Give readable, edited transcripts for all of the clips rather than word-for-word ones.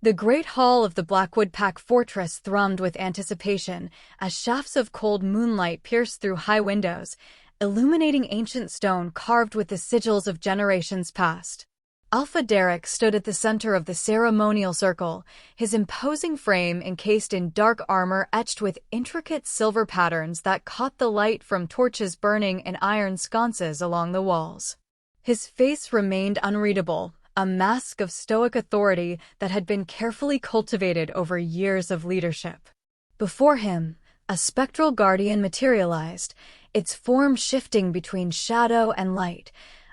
The great hall of the Blackwood Pack fortress thrummed with anticipation as shafts of cold moonlight pierced through high windows, illuminating ancient stone carved with the sigils of generations past. Alpha Derek stood at the center of the ceremonial circle, his imposing frame encased in dark armor etched with intricate silver patterns that caught the light from torches burning in iron sconces along the walls. His face remained unreadable, a mask of stoic authority that had been carefully cultivated over years of leadership. Before him, a spectral guardian materialized, its form shifting between shadow and light,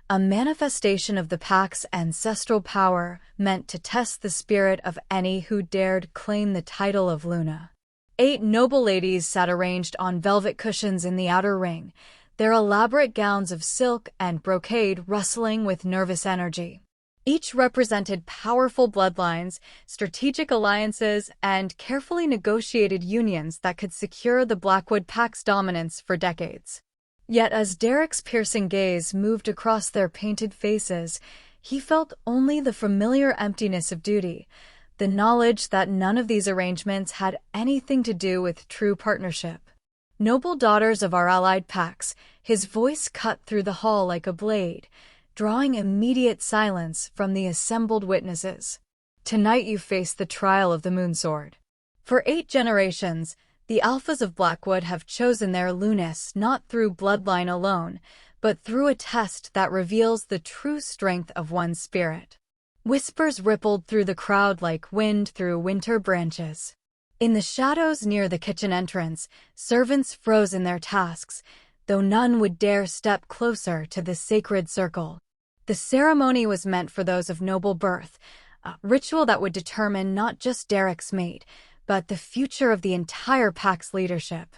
a manifestation of the pack's ancestral power meant to test the spirit of any who dared claim the title of Luna. 8 noble ladies sat arranged on velvet cushions in the outer ring, their elaborate gowns of silk and brocade rustling with nervous energy. Each represented powerful bloodlines, strategic alliances, and carefully negotiated unions that could secure the Blackwood Pack's dominance for decades. Yet as Derek's piercing gaze moved across their painted faces, he felt only the familiar emptiness of duty, the knowledge that none of these arrangements had anything to do with true partnership. Noble daughters of our allied packs, his voice cut through the hall like a blade, drawing immediate silence from the assembled witnesses. Tonight you face the trial of the Moonsword. For 8 generations, the Alphas of Blackwood have chosen their Lunas not through bloodline alone, but through a test that reveals the true strength of one's spirit. Whispers rippled through the crowd like wind through winter branches. In the shadows near the kitchen entrance, servants froze in their tasks, though none would dare step closer to the sacred circle. The ceremony was meant for those of noble birth, a ritual that would determine not just Derek's mate, but the future of the entire pack's leadership.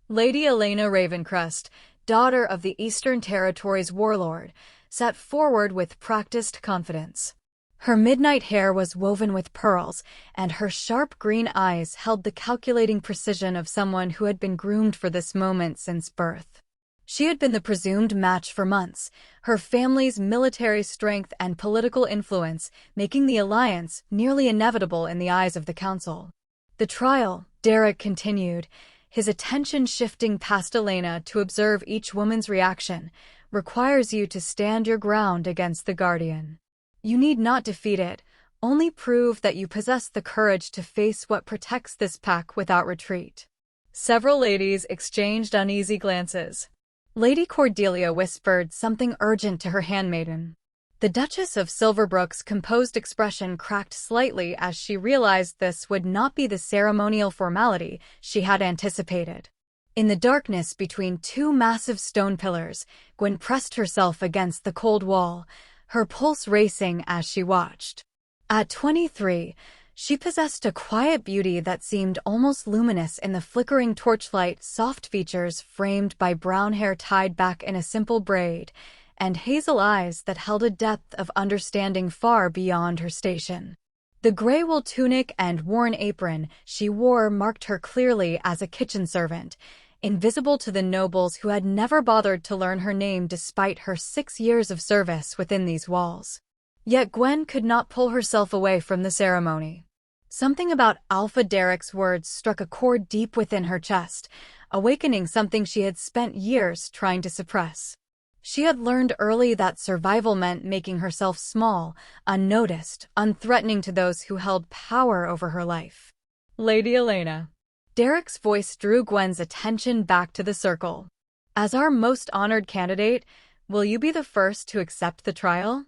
Lady Elena Ravencrest, daughter of the Eastern Territories warlord, sat forward with practiced confidence. Her midnight hair was woven with pearls, and her sharp green eyes held the calculating precision of someone who had been groomed for this moment since birth. She had been the presumed match for months, her family's military strength and political influence making the alliance nearly inevitable in the eyes of the council. The trial, Derek continued, his attention shifting past Elena to observe each woman's reaction, requires you to stand your ground against the Guardian. You need not defeat it, only prove that you possess the courage to face what protects this pack without retreat. Several ladies exchanged uneasy glances. Lady Cordelia whispered something urgent to her handmaiden. The Duchess of Silverbrook's composed expression cracked slightly as she realized this would not be the ceremonial formality she had anticipated. In the darkness between 2 massive stone pillars, Gwen pressed herself against the cold wall, her pulse racing as she watched. At 23, she possessed a quiet beauty that seemed almost luminous in the flickering torchlight, soft features framed by brown hair tied back in a simple braid, and hazel eyes that held a depth of understanding far beyond her station. The gray wool tunic and worn apron she wore marked her clearly as a kitchen servant, invisible to the nobles who had never bothered to learn her name despite her 6 years of service within these walls. Yet Gwen could not pull herself away from the ceremony. Something about Alpha Derek's words struck a chord deep within her chest, awakening something she had spent years trying to suppress. She had learned early that survival meant making herself small, unnoticed, unthreatening to those who held power over her life. Lady Elena. Derek's voice drew Gwen's attention back to the circle. As our most honored candidate, will you be the first to accept the trial?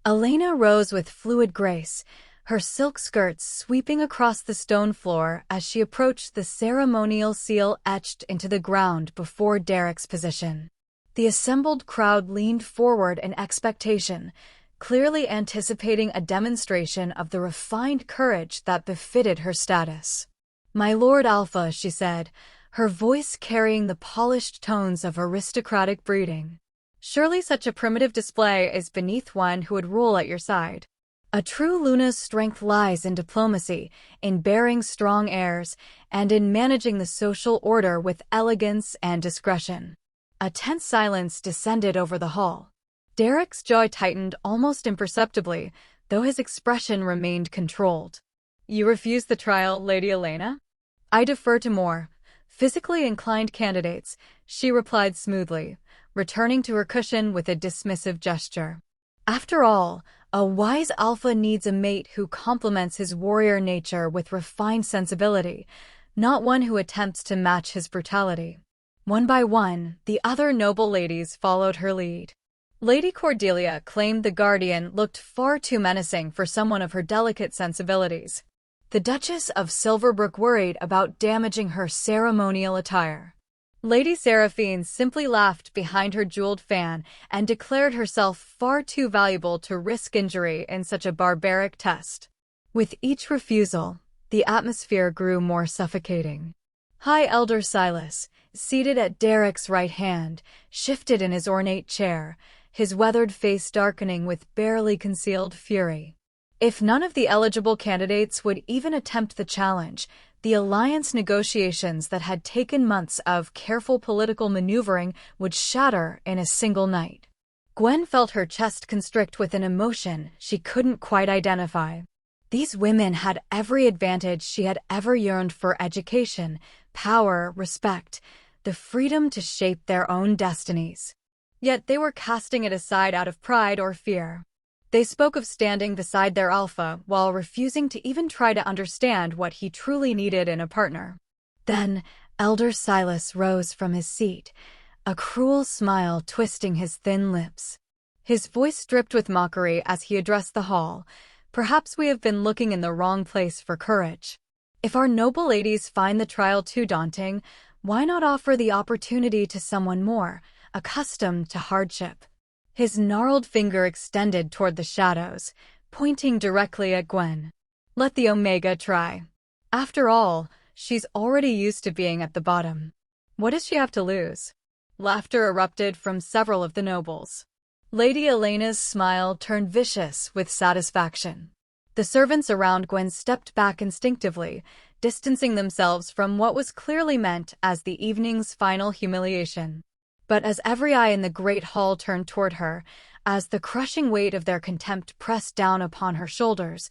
Elena rose with fluid grace, her silk skirts sweeping across the stone floor as she approached the ceremonial seal etched into the ground before Derek's position. The assembled crowd leaned forward in expectation, clearly anticipating a demonstration of the refined courage that befitted her status. "My Lord Alpha," she said, her voice carrying the polished tones of aristocratic breeding. "Surely such a primitive display is beneath one who would rule at your side. A true Luna's strength lies in diplomacy, in bearing strong airs, and in managing the social order with elegance and discretion." A tense silence descended over the hall. Derek's jaw tightened almost imperceptibly, though his expression remained controlled. You refuse the trial, Lady Elena? I defer to more physically inclined candidates, she replied smoothly, returning to her cushion with a dismissive gesture. After all, a wise alpha needs a mate who complements his warrior nature with refined sensibility, not one who attempts to match his brutality. One by one, the other noble ladies followed her lead. Lady Cordelia claimed the guardian looked far too menacing for someone of her delicate sensibilities. The Duchess of Silverbrook worried about damaging her ceremonial attire. Lady Seraphine simply laughed behind her jeweled fan and declared herself far too valuable to risk injury in such a barbaric test. With each refusal, the atmosphere grew more suffocating. High Elder Silas, seated at Derek's right hand, shifted in his ornate chair, his weathered face darkening with barely concealed fury. If none of the eligible candidates would even attempt the challenge, the alliance negotiations that had taken months of careful political maneuvering would shatter in a single night. Gwen felt her chest constrict with an emotion she couldn't quite identify. These women had every advantage she had ever yearned for: education, power, respect, the freedom to shape their own destinies. Yet they were casting it aside out of pride or fear. They spoke of standing beside their alpha while refusing to even try to understand what he truly needed in a partner. Then, Elder Silas rose from his seat, a cruel smile twisting his thin lips. His voice dripped with mockery as he addressed the hall. Perhaps we have been looking in the wrong place for courage. If our noble ladies find the trial too daunting, why not offer the opportunity to someone more accustomed to hardship? His gnarled finger extended toward the shadows, pointing directly at Gwen. Let the Omega try. After all, she's already used to being at the bottom. What does she have to lose? Laughter erupted from several of the nobles. Lady Elena's smile turned vicious with satisfaction. The servants around Gwen stepped back instinctively, distancing themselves from what was clearly meant as the evening's final humiliation. But as every eye in the great hall turned toward her, as the crushing weight of their contempt pressed down upon her shoulders,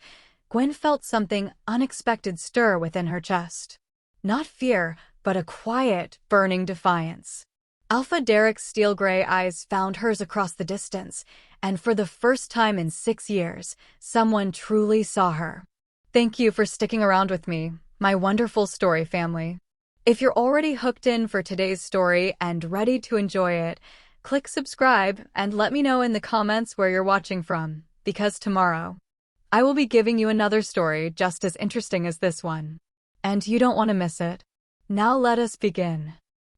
Gwen felt something unexpected stir within her chest. Not fear, but a quiet, burning defiance. Alpha Derek's steel-gray eyes found hers across the distance, and for the first time in 6 years, someone truly saw her. Thank you for sticking around with me, my wonderful story family. If you're already hooked in for today's story and ready to enjoy it, click subscribe and let me know in the comments where you're watching from, because tomorrow, I will be giving you another story just as interesting as this one. And you don't want to miss it. Now let us begin.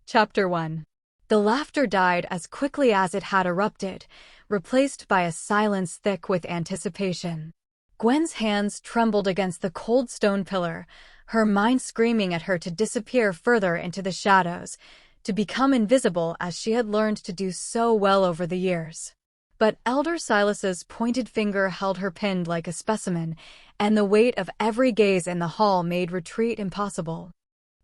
Chapter 1. The laughter died as quickly as it had erupted, replaced by a silence thick with anticipation. Gwen's hands trembled against the cold stone pillar, her mind screaming at her to disappear further into the shadows, to become invisible as she had learned to do so well over the years. But Elder Silas's pointed finger held her pinned like a specimen, and the weight of every gaze in the hall made retreat impossible.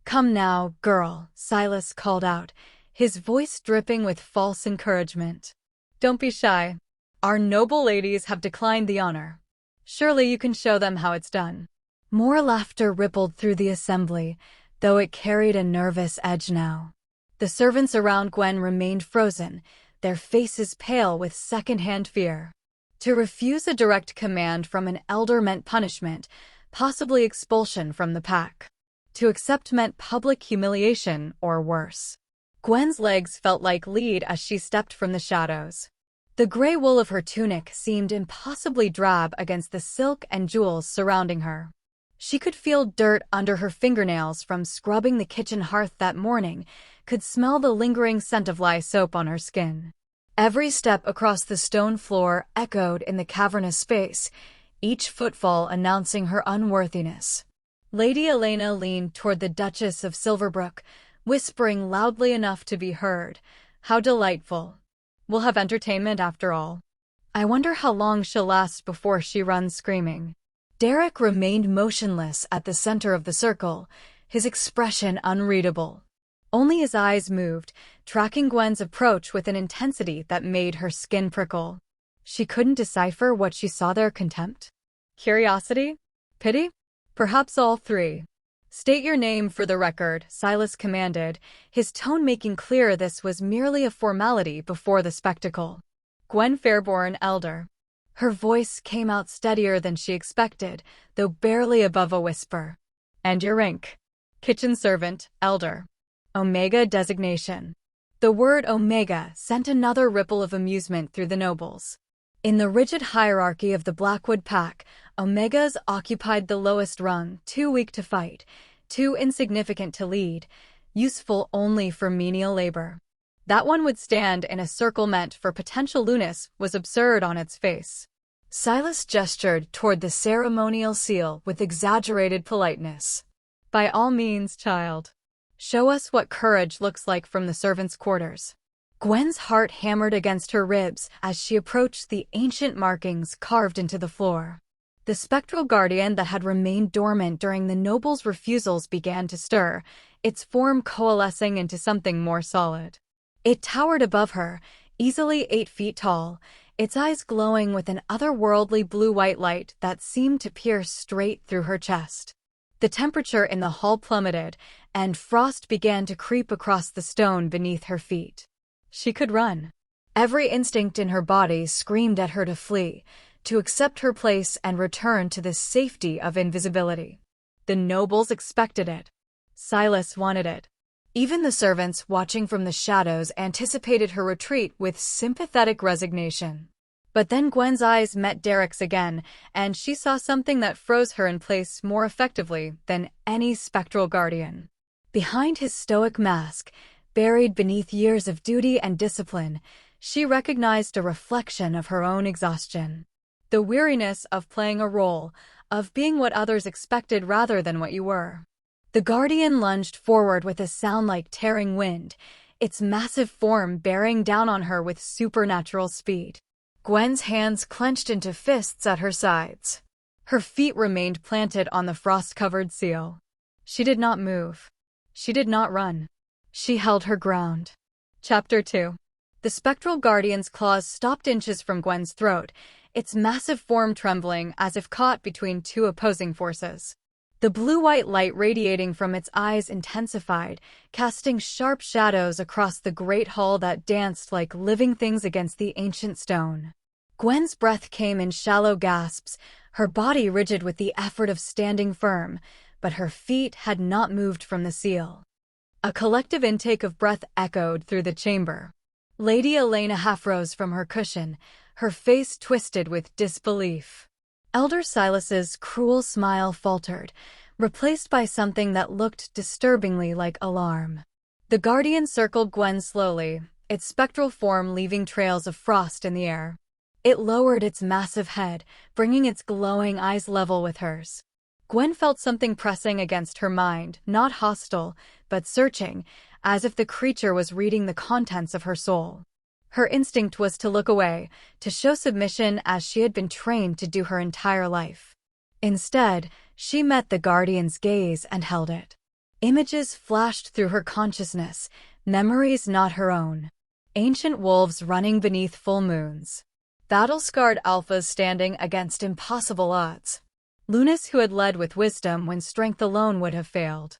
"Come now, girl," Silas called out, his voice dripping with false encouragement. "Don't be shy. Our noble ladies have declined the honor. Surely you can show them how it's done." More laughter rippled through the assembly, though it carried a nervous edge now. The servants around Gwen remained frozen, their faces pale with second-hand fear. To refuse a direct command from an elder meant punishment, possibly expulsion from the pack. To accept meant public humiliation or worse. Gwen's legs felt like lead as she stepped from the shadows. The gray wool of her tunic seemed impossibly drab against the silk and jewels surrounding her. She could feel dirt under her fingernails from scrubbing the kitchen hearth that morning, could smell the lingering scent of lye soap on her skin. Every step across the stone floor echoed in the cavernous space, each footfall announcing her unworthiness. Lady Elena leaned toward the Duchess of Silverbrook, whispering loudly enough to be heard, "How delightful. We'll have entertainment after all. I wonder how long she'll last before she runs screaming." Derek remained motionless at the center of the circle, his expression unreadable. Only his eyes moved, tracking Gwen's approach with an intensity that made her skin prickle. She couldn't decipher what she saw there: contempt? Curiosity? Pity? Perhaps all three. State your name for the record, Silas commanded, his tone making clear this was merely a formality before the spectacle. Gwen Fairborn, Elder. Her voice came out steadier than she expected, though barely above a whisper. And your rank? Kitchen servant, Elder. Omega designation. The word Omega sent another ripple of amusement through the nobles. In the rigid hierarchy of the Blackwood Pack, Omegas occupied the lowest rung, too weak to fight, too insignificant to lead, useful only for menial labor. That one would stand in a circle meant for potential Lunas was absurd on its face. Silas gestured toward the ceremonial seal with exaggerated politeness. By all means, child. Show us what courage looks like from the servants' quarters. Gwen's heart hammered against her ribs as she approached the ancient markings carved into the floor. The spectral guardian that had remained dormant during the noble's refusals began to stir, its form coalescing into something more solid. It towered above her, easily 8 feet tall, its eyes glowing with an otherworldly blue-white light that seemed to pierce straight through her chest. The temperature in the hall plummeted, and frost began to creep across the stone beneath her feet. She could run. Every instinct in her body screamed at her to flee, to accept her place and return to the safety of invisibility. The nobles expected it. Silas wanted it. Even the servants watching from the shadows anticipated her retreat with sympathetic resignation. But then Gwen's eyes met Derek's again, and she saw something that froze her in place more effectively than any spectral guardian. Behind his stoic mask, buried beneath years of duty and discipline, she recognized a reflection of her own exhaustion. The weariness of playing a role, of being what others expected rather than what you were. The guardian lunged forward with a sound like tearing wind, its massive form bearing down on her with supernatural speed. Gwen's hands clenched into fists at her sides. Her feet remained planted on the frost-covered seal. She did not move. She did not run. She held her ground. Chapter 2. The spectral guardian's claws stopped inches from Gwen's throat, its massive form trembling as if caught between two opposing forces. The blue-white light radiating from its eyes intensified, casting sharp shadows across the great hall that danced like living things against the ancient stone. Gwen's breath came in shallow gasps, her body rigid with the effort of standing firm, but her feet had not moved from the seal. A collective intake of breath echoed through the chamber. Lady Elena half rose from her cushion, her face twisted with disbelief. Elder Silas's cruel smile faltered, replaced by something that looked disturbingly like alarm. The guardian circled Gwen slowly, its spectral form leaving trails of frost in the air. It lowered its massive head, bringing its glowing eyes level with hers. Gwen felt something pressing against her mind, not hostile, but searching, as if the creature was reading the contents of her soul. Her instinct was to look away, to show submission as she had been trained to do her entire life. Instead, she met the guardian's gaze and held it. Images flashed through her consciousness, memories not her own. Ancient wolves running beneath full moons. Battle-scarred alphas standing against impossible odds. Lunas who had led with wisdom when strength alone would have failed.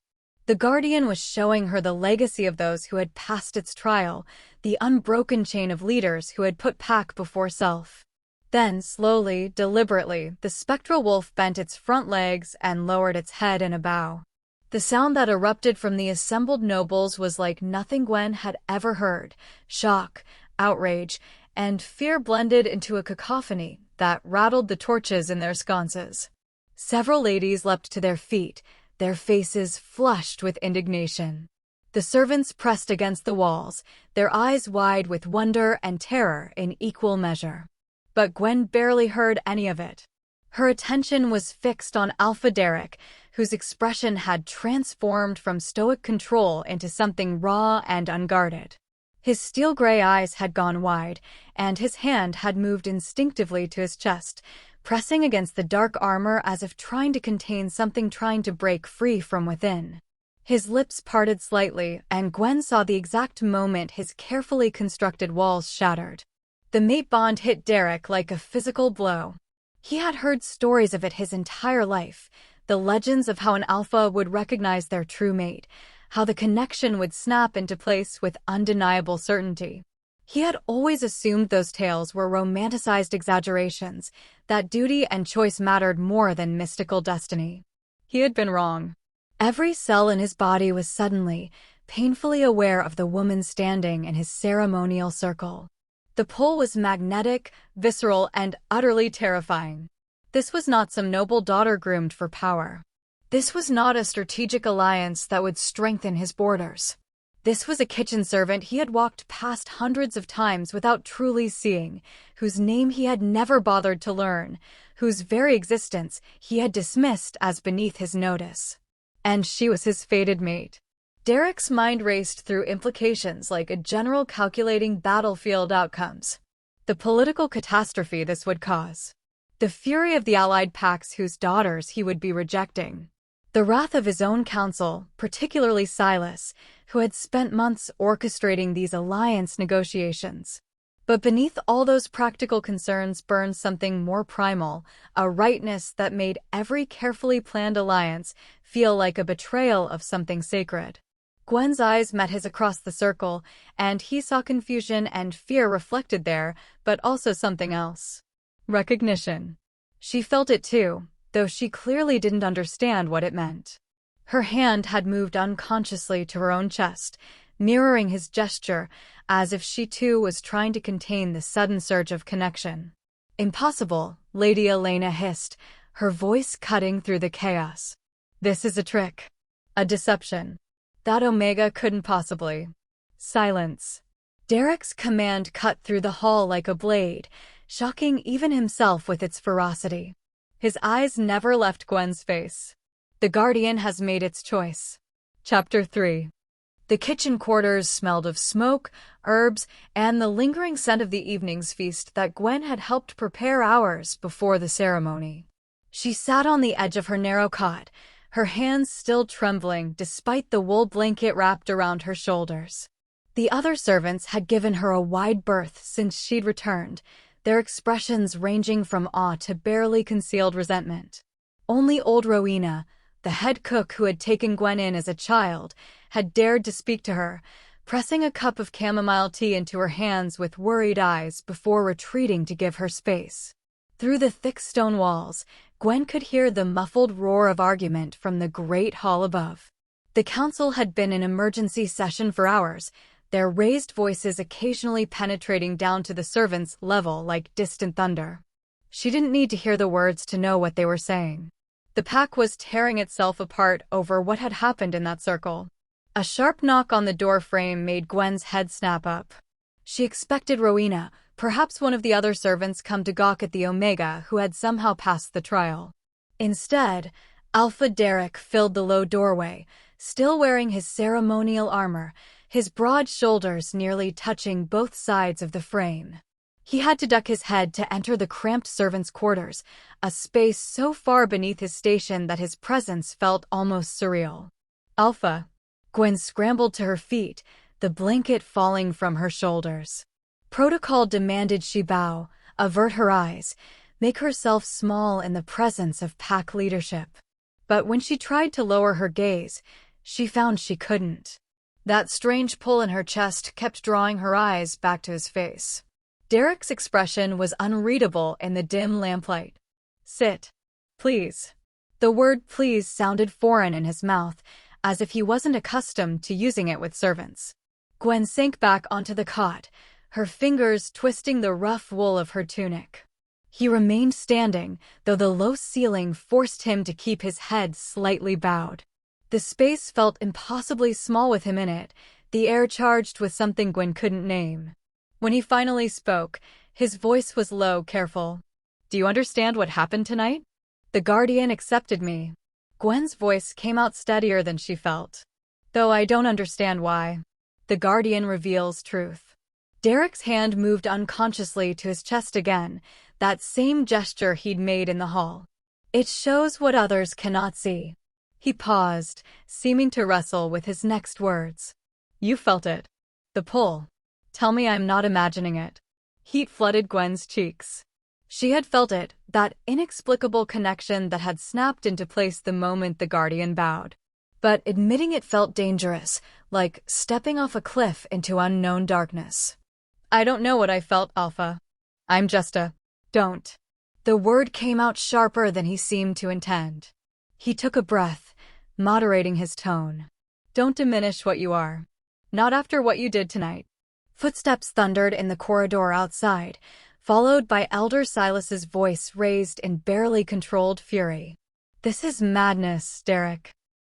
The guardian was showing her the legacy of those who had passed its trial, the unbroken chain of leaders who had put pack before self. Then, slowly, deliberately, the spectral wolf bent its front legs and lowered its head in a bow. The sound that erupted from the assembled nobles was like nothing Gwen had ever heard. Shock, outrage, and fear blended into a cacophony that rattled the torches in their sconces. Several ladies leapt to their feet, their faces flushed with indignation. The servants pressed against the walls, their eyes wide with wonder and terror in equal measure. But Gwen barely heard any of it. Her attention was fixed on Alpha Derek, whose expression had transformed from stoic control into something raw and unguarded. His steel-gray eyes had gone wide, and his hand had moved instinctively to his chest, pressing against the dark armor as if trying to contain something trying to break free from within. His lips parted slightly, and Gwen saw the exact moment his carefully constructed walls shattered. The mate bond hit Derek like a physical blow. He had heard stories of it his entire life, The legends of how an alpha would recognize their true mate, how the connection would snap into place with undeniable certainty. He had always assumed those tales were romanticized exaggerations, that duty and choice mattered more than mystical destiny. He had been wrong. Every cell in his body was suddenly, painfully aware of the woman standing in his ceremonial circle. The pull was magnetic, visceral, and utterly terrifying. This was not some noble daughter groomed for power. This was not a strategic alliance that would strengthen his borders. This was a kitchen servant he had walked past hundreds of times without truly seeing, whose name he had never bothered to learn, whose very existence he had dismissed as beneath his notice. And she was his fated mate. Derek's mind raced through implications like a general calculating battlefield outcomes. The political catastrophe this would cause. The fury of the allied pacts whose daughters he would be rejecting. The wrath of his own council, particularly Silas, who had spent months orchestrating these alliance negotiations. But beneath all those practical concerns burned something more primal, a rightness that made every carefully planned alliance feel like a betrayal of something sacred. Gwen's eyes met his across the circle, and he saw confusion and fear reflected there, but also something else. Recognition. She felt it too, though she clearly didn't understand what it meant. Her hand had moved unconsciously to her own chest, mirroring his gesture, as if she too was trying to contain the sudden surge of connection. Impossible, Lady Elena hissed, her voice cutting through the chaos. This is a trick. A deception. That Omega couldn't possibly. Silence. Derek's command cut through the hall like a blade, shocking even himself with its ferocity. His eyes never left Gwen's face. The Guardian has made its choice. Chapter 3. The kitchen quarters smelled of smoke, herbs, and the lingering scent of the evening's feast that Gwen had helped prepare hours before the ceremony. She sat on the edge of her narrow cot, her hands still trembling despite the wool blanket wrapped around her shoulders. The other servants had given her a wide berth since she'd returned, their expressions ranging from awe to barely concealed resentment. Only old Rowena, the head cook who had taken Gwen in as a child, had dared to speak to her, pressing a cup of chamomile tea into her hands with worried eyes before retreating to give her space. Through the thick stone walls, Gwen could hear the muffled roar of argument from the great hall above. The council had been in emergency session for hours, their raised voices occasionally penetrating down to the servants' level like distant thunder. She didn't need to hear the words to know what they were saying. The pack was tearing itself apart over what had happened in that circle. A sharp knock on the door frame made Gwen's head snap up. She expected Rowena, perhaps one of the other servants, come to gawk at the Omega who had somehow passed the trial. Instead, Alpha Derek filled the low doorway, still wearing his ceremonial armor, his broad shoulders nearly touching both sides of the frame. He had to duck his head to enter the cramped servants' quarters, a space so far beneath his station that his presence felt almost surreal. Alpha. Gwen scrambled to her feet, the blanket falling from her shoulders. Protocol demanded she bow, avert her eyes, make herself small in the presence of pack leadership. But when she tried to lower her gaze, she found she couldn't. That strange pull in her chest kept drawing her eyes back to his face. Derek's expression was unreadable in the dim lamplight. Sit. Please. The word please sounded foreign in his mouth, as if he wasn't accustomed to using it with servants. Gwen sank back onto the cot, her fingers twisting the rough wool of her tunic. He remained standing, though the low ceiling forced him to keep his head slightly bowed. The space felt impossibly small with him in it, the air charged with something Gwen couldn't name. When he finally spoke, his voice was low, careful. Do you understand what happened tonight? The Guardian accepted me. Gwen's voice came out steadier than she felt. Though I don't understand why. The Guardian reveals truth. Derek's hand moved unconsciously to his chest again, that same gesture he'd made in the hall. It shows what others cannot see. He paused, seeming to wrestle with his next words. You felt it. The pull. Tell me I'm not imagining it. Heat flooded Gwen's cheeks. She had felt it, that inexplicable connection that had snapped into place the moment the Guardian bowed. But admitting it felt dangerous, like stepping off a cliff into unknown darkness. I don't know what I felt, Alpha. I'm just a... Don't. The word came out sharper than he seemed to intend. He took a breath, moderating his tone. Don't diminish what you are. Not after what you did tonight. Footsteps thundered in the corridor outside, followed by Elder Silas's voice raised in barely controlled fury. This is madness, Derek.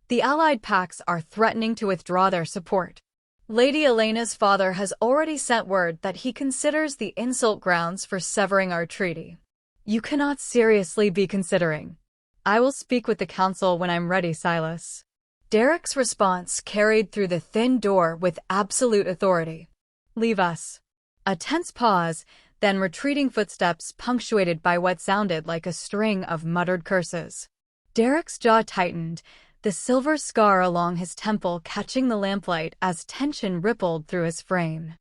The allied packs are threatening to withdraw their support. Lady Elena's father has already sent word that he considers the insult grounds for severing our treaty. You cannot seriously be considering. I will speak with the council when I'm ready, Silas. Derek's response carried through the thin door with absolute authority. Leave us. A tense pause, then retreating footsteps punctuated by what sounded like a string of muttered curses. Derek's jaw tightened, the silver scar along his temple catching the lamplight as tension rippled through his frame.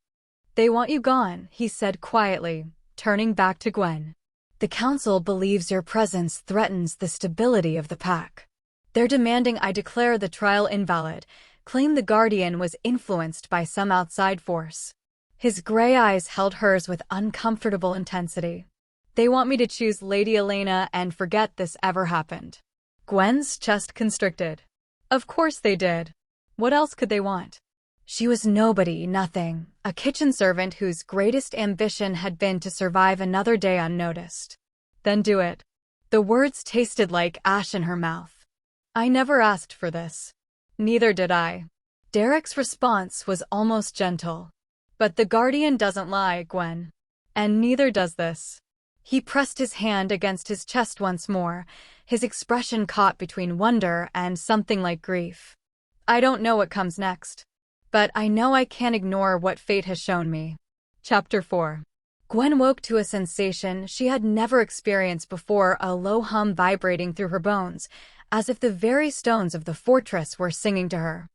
They want you gone, he said quietly, turning back to Gwen. The council believes your presence threatens the stability of the pack. They're demanding I declare the trial invalid, claim the Guardian was influenced by some outside force. His gray eyes held hers with uncomfortable intensity. They want me to choose Lady Elena and forget this ever happened. Gwen's chest constricted. Of course they did. What else could they want? She was nobody, nothing, a kitchen servant whose greatest ambition had been to survive another day unnoticed. Then do it. The words tasted like ash in her mouth. I never asked for this. Neither did I. Derek's response was almost gentle. But the Guardian doesn't lie, Gwen. And neither does this. He pressed his hand against his chest once more, his expression caught between wonder and something like grief. I don't know what comes next. But I know I can't ignore what fate has shown me. Chapter 4. Gwen woke to a sensation she had never experienced before, a low hum vibrating through her bones, as if the very stones of the fortress were singing to her.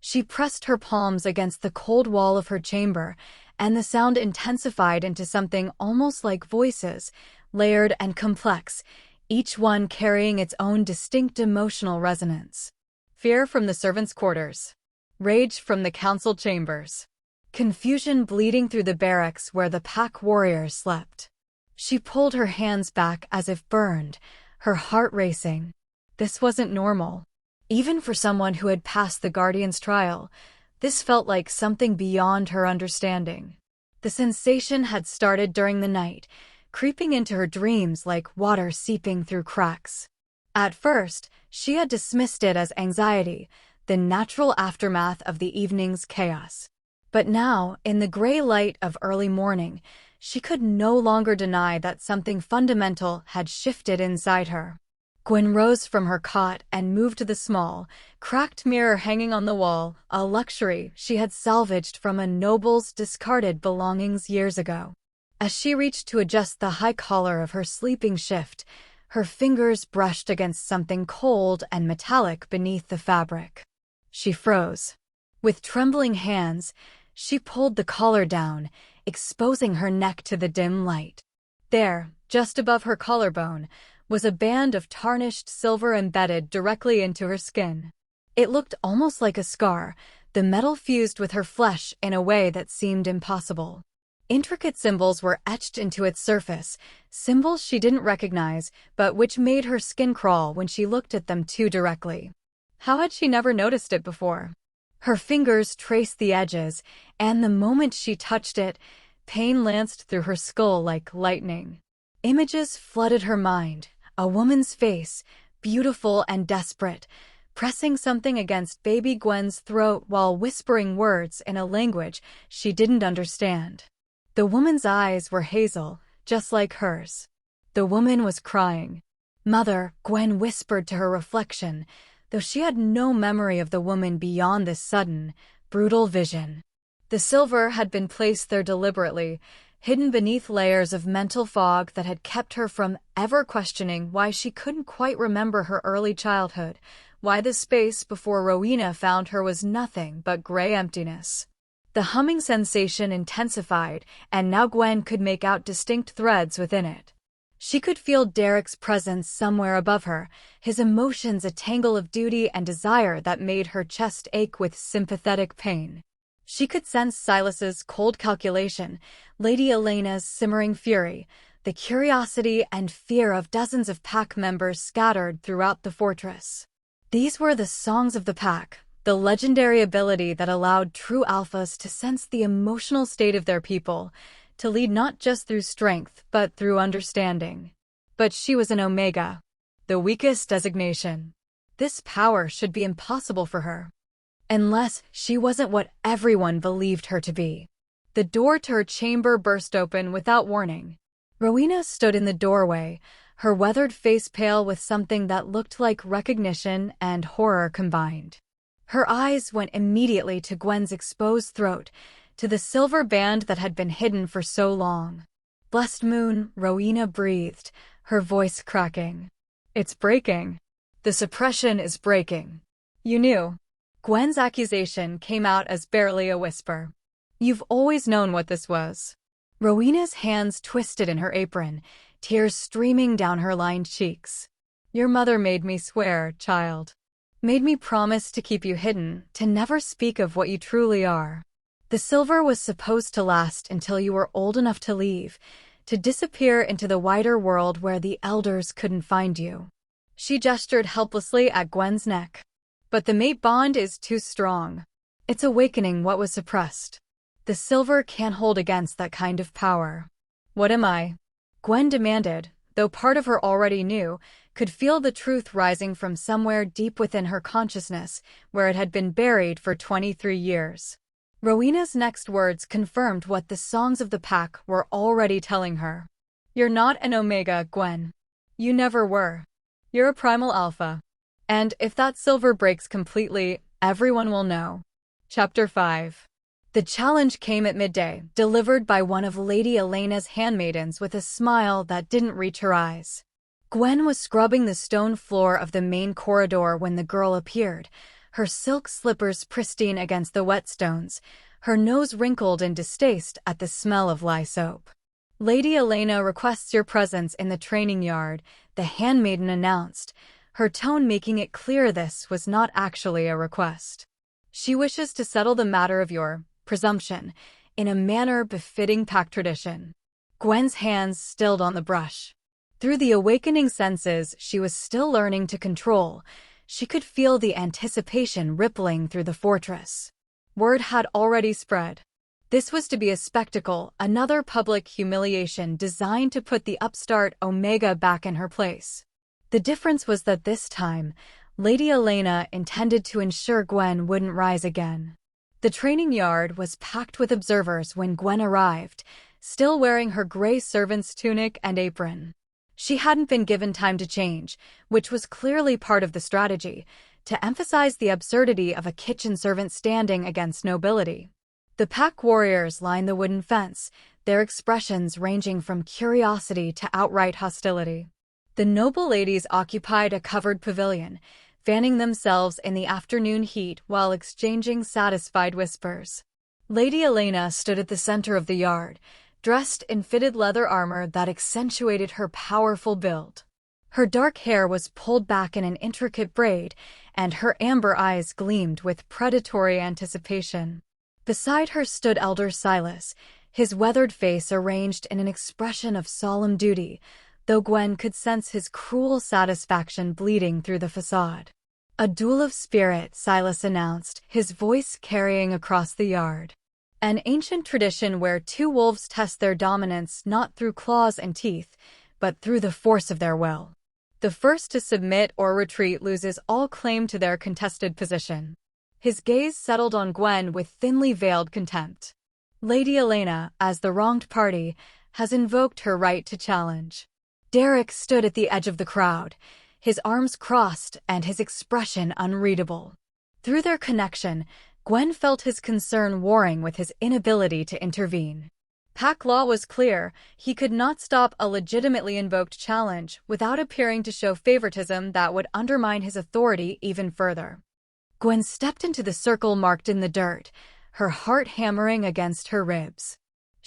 She pressed her palms against the cold wall of her chamber, and the sound intensified into something almost like voices, layered and complex, each one carrying its own distinct emotional resonance. Fear from the servants' quarters. Rage from the council chambers. Confusion bleeding through the barracks where the pack warriors slept. She pulled her hands back as if burned, her heart racing. This wasn't normal. Even for someone who had passed the Guardian's trial, this felt like something beyond her understanding. The sensation had started during the night, creeping into her dreams like water seeping through cracks. At first, she had dismissed it as anxiety, the natural aftermath of the evening's chaos. But now, in the gray light of early morning, she could no longer deny that something fundamental had shifted inside her. Gwen rose from her cot and moved to the small, cracked mirror hanging on the wall, a luxury she had salvaged from a noble's discarded belongings years ago. As she reached to adjust the high collar of her sleeping shift, her fingers brushed against something cold and metallic beneath the fabric. She froze. With trembling hands, she pulled the collar down, exposing her neck to the dim light. There, just above her collarbone, was a band of tarnished silver embedded directly into her skin. It looked almost like a scar, the metal fused with her flesh in a way that seemed impossible. Intricate symbols were etched into its surface, symbols she didn't recognize, but which made her skin crawl when she looked at them too directly. How had she never noticed it before? Her fingers traced the edges, and the moment she touched it, pain lanced through her skull like lightning. Images flooded her mind, a woman's face, beautiful and desperate, pressing something against baby Gwen's throat while whispering words in a language she didn't understand. The woman's eyes were hazel, just like hers. The woman was crying. Mother, Gwen whispered to her reflection, though she had no memory of the woman beyond this sudden, brutal vision. The silver had been placed there deliberately, hidden beneath layers of mental fog that had kept her from ever questioning why she couldn't quite remember her early childhood, why the space before Rowena found her was nothing but gray emptiness. The humming sensation intensified, and now Gwen could make out distinct threads within it. She could feel Derek's presence somewhere above her, his emotions a tangle of duty and desire that made her chest ache with sympathetic pain. She could sense Silas's cold calculation, Lady Elena's simmering fury, the curiosity and fear of dozens of pack members scattered throughout the fortress. These were the songs of the pack, the legendary ability that allowed true alphas to sense the emotional state of their people, to lead not just through strength but through understanding. But she was an Omega, the weakest designation. This power should be impossible for her. Unless she wasn't what everyone believed her to be. The door to her chamber burst open without warning. Rowena stood in the doorway, her weathered face pale with something that looked like recognition and horror combined. Her eyes went immediately to Gwen's exposed throat, to the silver band that had been hidden for so long. "Blessed moon," Rowena breathed, her voice cracking. "It's breaking. The suppression is breaking." "You knew." Gwen's accusation came out as barely a whisper. "You've always known what this was." Rowena's hands twisted in her apron, tears streaming down her lined cheeks. "Your mother made me swear, child. Made me promise to keep you hidden, to never speak of what you truly are. The silver was supposed to last until you were old enough to leave, to disappear into the wider world where the elders couldn't find you." She gestured helplessly at Gwen's neck. "But the mate bond is too strong. It's awakening what was suppressed. The silver can't hold against that kind of power." "What am I?" Gwen demanded, though part of her already knew, could feel the truth rising from somewhere deep within her consciousness, where it had been buried for 23 years. Rowena's next words confirmed what the songs of the pack were already telling her. "You're not an Omega, Gwen. You never were. You're a primal alpha. And if that silver breaks completely, everyone will know." Chapter 5. The challenge came at midday, delivered by one of Lady Elena's handmaidens with a smile that didn't reach her eyes. Gwen was scrubbing the stone floor of the main corridor when the girl appeared, her silk slippers pristine against the whetstones, her nose wrinkled in distaste at the smell of lye soap. "Lady Elena requests your presence in the training yard," the handmaiden announced, her tone making it clear this was not actually a request. "She wishes to settle the matter of your presumption in a manner befitting pack tradition." Gwen's hands stilled on the brush. Through the awakening senses she was still learning to control, she could feel the anticipation rippling through the fortress. Word had already spread. This was to be a spectacle, another public humiliation designed to put the upstart Omega back in her place. The difference was that this time, Lady Elena intended to ensure Gwen wouldn't rise again. The training yard was packed with observers when Gwen arrived, still wearing her gray servant's tunic and apron. She hadn't been given time to change, which was clearly part of the strategy, to emphasize the absurdity of a kitchen servant standing against nobility. The pack warriors lined the wooden fence, their expressions ranging from curiosity to outright hostility. The noble ladies occupied a covered pavilion, fanning themselves in the afternoon heat while exchanging satisfied whispers. Lady Elena stood at the center of the yard, dressed in fitted leather armor that accentuated her powerful build. Her dark hair was pulled back in an intricate braid, and her amber eyes gleamed with predatory anticipation. Beside her stood Elder Silas, his weathered face arranged in an expression of solemn duty, though Gwen could sense his cruel satisfaction bleeding through the facade. "A duel of spirit," Silas announced, his voice carrying across the yard. "An ancient tradition where two wolves test their dominance not through claws and teeth, but through the force of their will. The first to submit or retreat loses all claim to their contested position." His gaze settled on Gwen with thinly veiled contempt. "Lady Elena, as the wronged party, has invoked her right to challenge." Derek stood at the edge of the crowd, his arms crossed and his expression unreadable. Through their connection, Gwen felt his concern warring with his inability to intervene. Pack law was clear: he could not stop a legitimately invoked challenge without appearing to show favoritism that would undermine his authority even further. Gwen stepped into the circle marked in the dirt, her heart hammering against her ribs.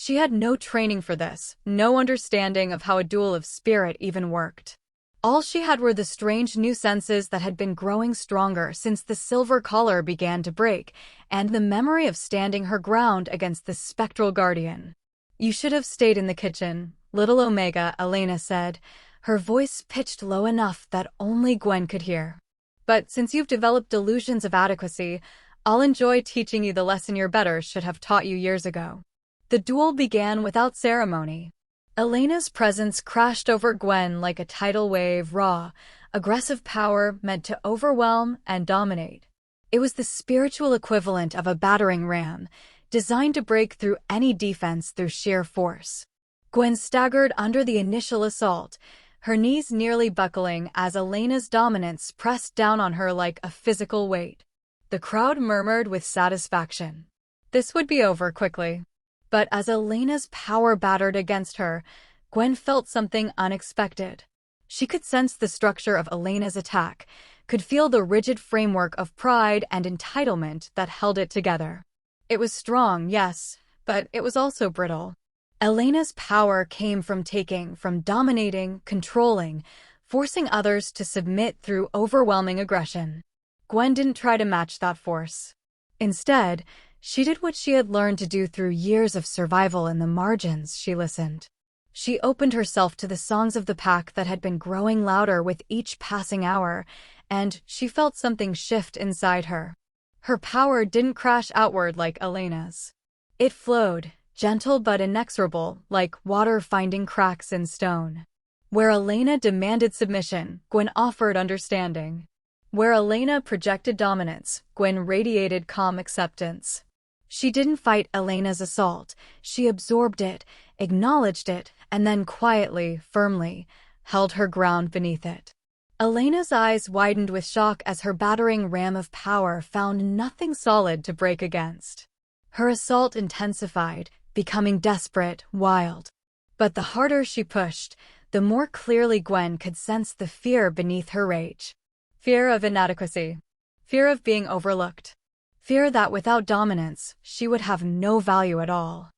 She had no training for this, no understanding of how a duel of spirit even worked. All she had were the strange new senses that had been growing stronger since the silver collar began to break, and the memory of standing her ground against the spectral guardian. "You should have stayed in the kitchen," little Omega, Elena said, her voice pitched low enough that only Gwen could hear. "But since you've developed delusions of adequacy, I'll enjoy teaching you the lesson your betters should have taught you years ago." The duel began without ceremony. Elena's presence crashed over Gwen like a tidal wave, raw, aggressive power meant to overwhelm and dominate. It was the spiritual equivalent of a battering ram, designed to break through any defense through sheer force. Gwen staggered under the initial assault, her knees nearly buckling as Elena's dominance pressed down on her like a physical weight. The crowd murmured with satisfaction. This would be over quickly. But as Elena's power battered against her, Gwen felt something unexpected. She could sense the structure of Elena's attack, could feel the rigid framework of pride and entitlement that held it together. It was strong, yes, but it was also brittle. Elena's power came from taking, from dominating, controlling, forcing others to submit through overwhelming aggression. Gwen didn't try to match that force. Instead, she did what she had learned to do through years of survival in the margins. She listened. She opened herself to the songs of the pack that had been growing louder with each passing hour, and she felt something shift inside her. Her power didn't crash outward like Elena's. It flowed, gentle but inexorable, like water finding cracks in stone. Where Elena demanded submission, Gwen offered understanding. Where Elena projected dominance, Gwen radiated calm acceptance. She didn't fight Elena's assault, she absorbed it, acknowledged it, and then quietly, firmly, held her ground beneath it. Elena's eyes widened with shock as her battering ram of power found nothing solid to break against. Her assault intensified, becoming desperate, wild. But the harder she pushed, the more clearly Gwen could sense the fear beneath her rage. Fear of inadequacy. Fear of being overlooked. Fear that without dominance, she would have no value at all.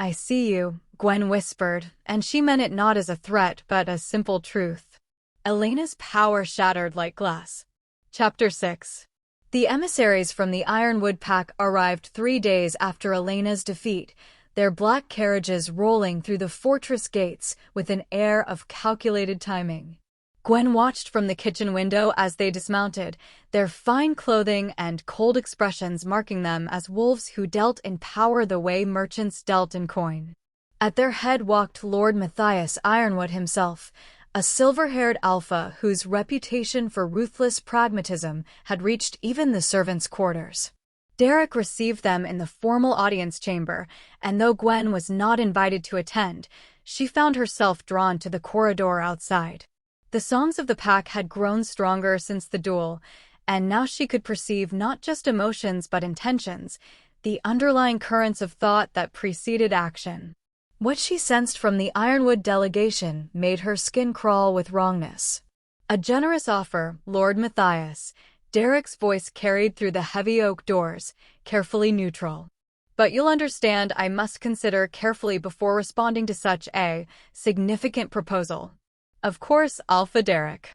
"I see you," Gwen whispered, and she meant it not as a threat but as simple truth. Elena's power shattered like glass. Chapter 6. The emissaries from the Ironwood Pack arrived 3 days after Elena's defeat, their black carriages rolling through the fortress gates with an air of calculated timing. Gwen watched from the kitchen window as they dismounted, their fine clothing and cold expressions marking them as wolves who dealt in power the way merchants dealt in coin. At their head walked Lord Matthias Ironwood himself, a silver-haired alpha whose reputation for ruthless pragmatism had reached even the servants' quarters. Derek received them in the formal audience chamber, and though Gwen was not invited to attend, she found herself drawn to the corridor outside. The songs of the pack had grown stronger since the duel, and now she could perceive not just emotions but intentions, the underlying currents of thought that preceded action. What she sensed from the Ironwood delegation made her skin crawl with wrongness. A generous offer, Lord Matthias, Derek's voice carried through the heavy oak doors, carefully neutral. "But you'll understand I must consider carefully before responding to such a significant proposal." "Of course, Alpha Derek."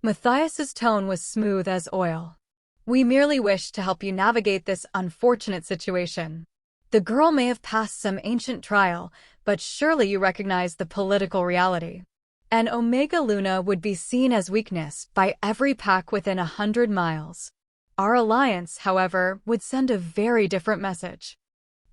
Matthias's tone was smooth as oil. "We merely wish to help you navigate this unfortunate situation. The girl may have passed some ancient trial, but surely you recognize the political reality. An Omega Luna would be seen as weakness by every pack within 100 miles. Our alliance, however, would send a very different message."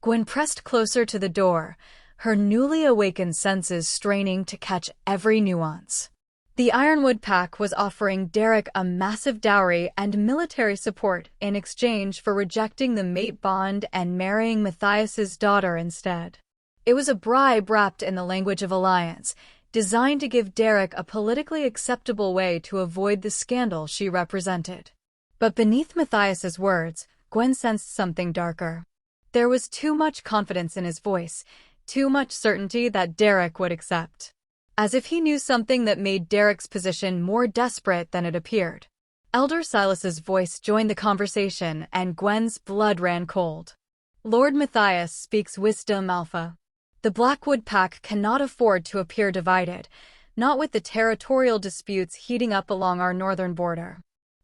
Gwen pressed closer to the door, her newly awakened senses straining to catch every nuance. The Ironwood Pack was offering Derek a massive dowry and military support in exchange for rejecting the mate bond and marrying Matthias's daughter instead. It was a bribe wrapped in the language of alliance, designed to give Derek a politically acceptable way to avoid the scandal she represented. But beneath Matthias's words, Gwen sensed something darker. There was too much confidence in his voice, too much certainty that Derek would accept. As if he knew something that made Derek's position more desperate than it appeared. Elder Silas's voice joined the conversation, and Gwen's blood ran cold. "Lord Matthias speaks wisdom, Alpha. The Blackwood Pack cannot afford to appear divided, not with the territorial disputes heating up along our northern border.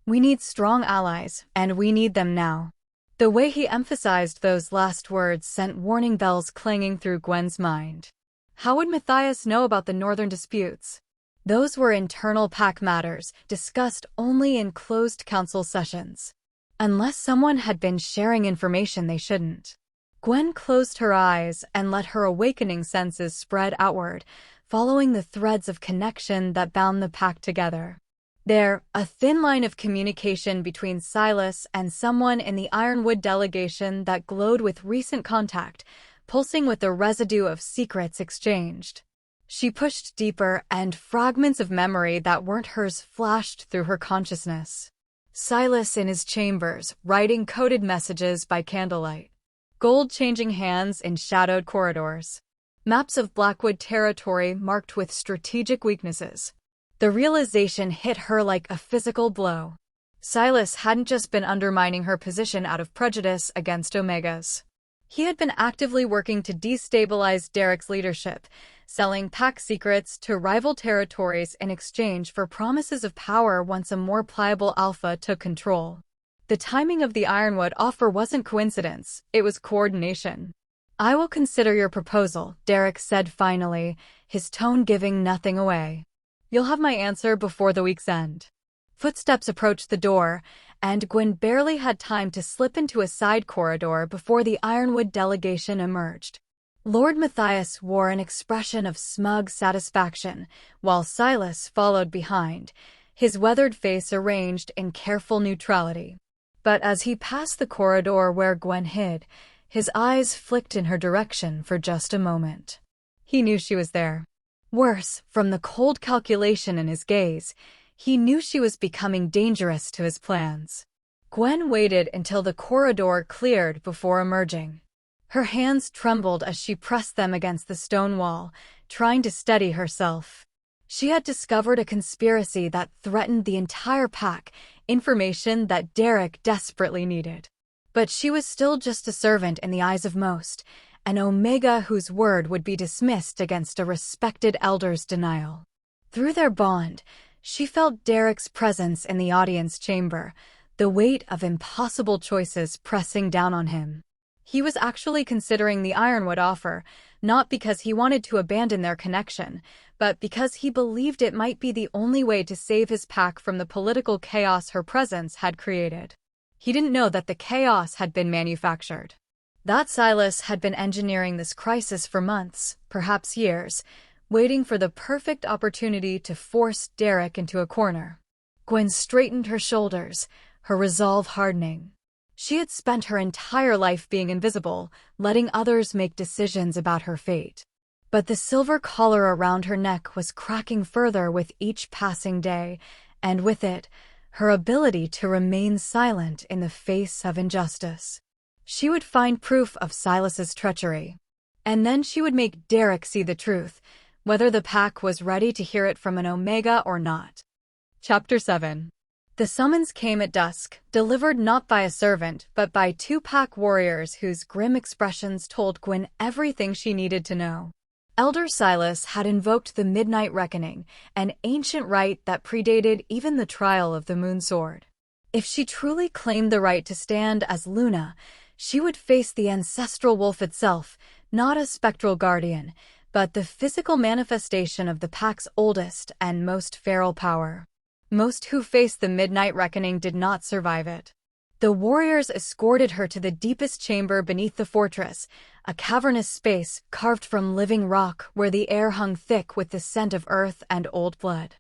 We need strong allies, and we need them now. The way he emphasized those last words sent warning bells clanging through Gwen's mind. How would Matthias know about the northern disputes? Those were internal pack matters, discussed only in closed council sessions. Unless someone had been sharing information they shouldn't. Gwen closed her eyes and let her awakening senses spread outward, following the threads of connection that bound the pack together. There, a thin line of communication between Silas and someone in the Ironwood delegation that glowed with recent contact, pulsing with the residue of secrets exchanged. She pushed deeper, and fragments of memory that weren't hers flashed through her consciousness. Silas in his chambers, writing coded messages by candlelight. Gold-changing hands in shadowed corridors. Maps of Blackwood territory marked with strategic weaknesses. The realization hit her like a physical blow. Silas hadn't just been undermining her position out of prejudice against Omegas. He had been actively working to destabilize Derek's leadership, selling pack secrets to rival territories in exchange for promises of power once a more pliable alpha took control. The timing of the Ironwood offer wasn't coincidence, it was coordination. "I will consider your proposal," Derek said finally, his tone giving nothing away. "You'll have my answer before the week's end." Footsteps approached the door, and Gwen barely had time to slip into a side corridor before the Ironwood delegation emerged. Lord Matthias wore an expression of smug satisfaction, while Silas followed behind, his weathered face arranged in careful neutrality. But as he passed the corridor where Gwen hid, his eyes flicked in her direction for just a moment. He knew she was there. Worse, from the cold calculation in his gaze, he knew she was becoming dangerous to his plans. Gwen waited until the corridor cleared before emerging. Her hands trembled as she pressed them against the stone wall, trying to steady herself. She had discovered a conspiracy that threatened the entire pack, information that Derek desperately needed. But she was still just a servant in the eyes of most, an Omega whose word would be dismissed against a respected elder's denial. Through their bond, she felt Derek's presence in the audience chamber, the weight of impossible choices pressing down on him. He was actually considering the Ironwood offer, not because he wanted to abandon their connection, but because he believed it might be the only way to save his pack from the political chaos her presence had created. He didn't know that the chaos had been manufactured. That Silas had been engineering this crisis for months, perhaps years, waiting for the perfect opportunity to force Derek into a corner. Gwen straightened her shoulders, her resolve hardening. She had spent her entire life being invisible, letting others make decisions about her fate. But the silver collar around her neck was cracking further with each passing day, and with it, her ability to remain silent in the face of injustice. She would find proof of Silas's treachery. And then she would make Derek see the truth, whether the pack was ready to hear it from an Omega or not. Chapter 7. The summons came at dusk, delivered not by a servant, but by two pack warriors whose grim expressions told Gwen everything she needed to know. Elder Silas had invoked the Midnight Reckoning, an ancient rite that predated even the trial of the Moon Sword. If she truly claimed the right to stand as Luna, she would face the ancestral wolf itself, not a spectral guardian, but the physical manifestation of the pack's oldest and most feral power. Most who faced the Midnight Reckoning did not survive it. The warriors escorted her to the deepest chamber beneath the fortress, a cavernous space carved from living rock where the air hung thick with the scent of earth and old blood.